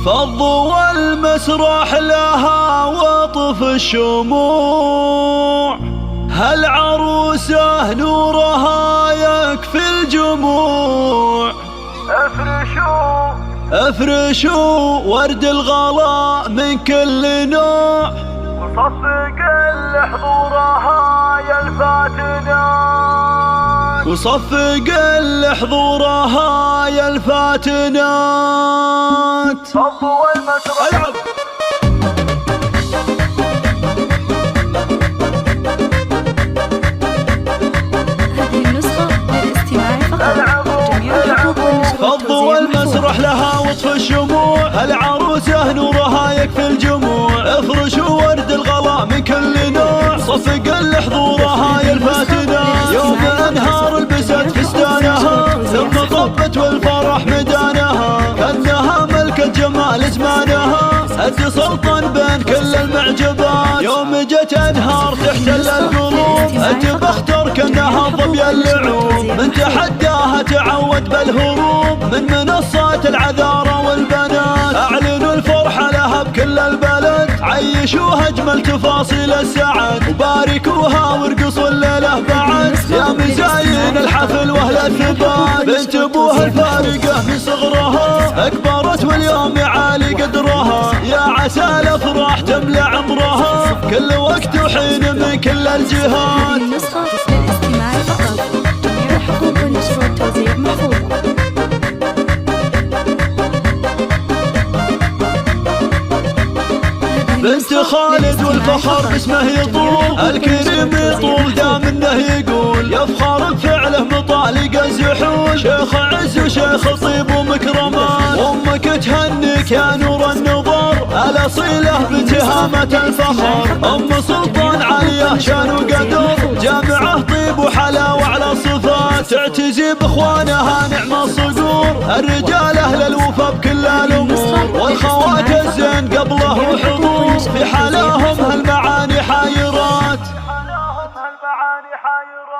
فضوا المسرح لها وطف الشموع، هالعروسة نورها يكفي الجموع. افرشوا ورد الغلا من كل نوع، وصفق لحضورها يا الفاتنات، وصفق لحضورها يا الفاتنات. فضوا المسرح. العب. هذه النسخة للاستماع فقط. جميع الحقوق والنشر فضوا المسرح لها وطف الشموع، العروسة نورها يكفي الجموع. افرشوا ورد الغلا من كل نوع، صفق لحضورها يا الفاتنات. يوم انهار لبست فستانها، ثم طبت والفرح مدانها، كانها ملكة جمال زمانها، أد سلطان بين كل المعجبات. يوم جت انهار تحتل القلوب، أد بختر كانها ظبي اللعوب، من تحداها تعود بالهروب، من منصات العذارى والبنات. اعلنوا الفرحة لها بكل البلد، عيشوها اجمل تفاصيل السعد، وباركوها وارقصوا الليلة بعد. يا مزاين الحفل واهل الثبات، بنت ابوها الفارقة من صغرها، اكبرت واليوم يعالي قدرها. يا عسى الافراح تملى عمرها، كل وقت وحين من كل الجهات. النسخة للاستماع فقط. جميع الحقوق والنشر والتوزيع محفوظة. بنت خالد والفخر باسمه يطول، الكريم يطول دام انه يقول، يفخر بفعله مطالق الزحول. شيخ عز وشيخ طيب ومكرمان، وامك تهنيك يا نور النظر، الاصيله بتهامة الفخر. ام سلطان عاليه شان وقدر، جامعه طيب وحلاوه على صفات، تعتزي باخوانها نعم الصقور. الرجال اهل الوفا بكل الامور، والخوات الزين قبله وحضور، في حلاهم هالمعاني حايرات. حلاهم هالمعاني حايرات.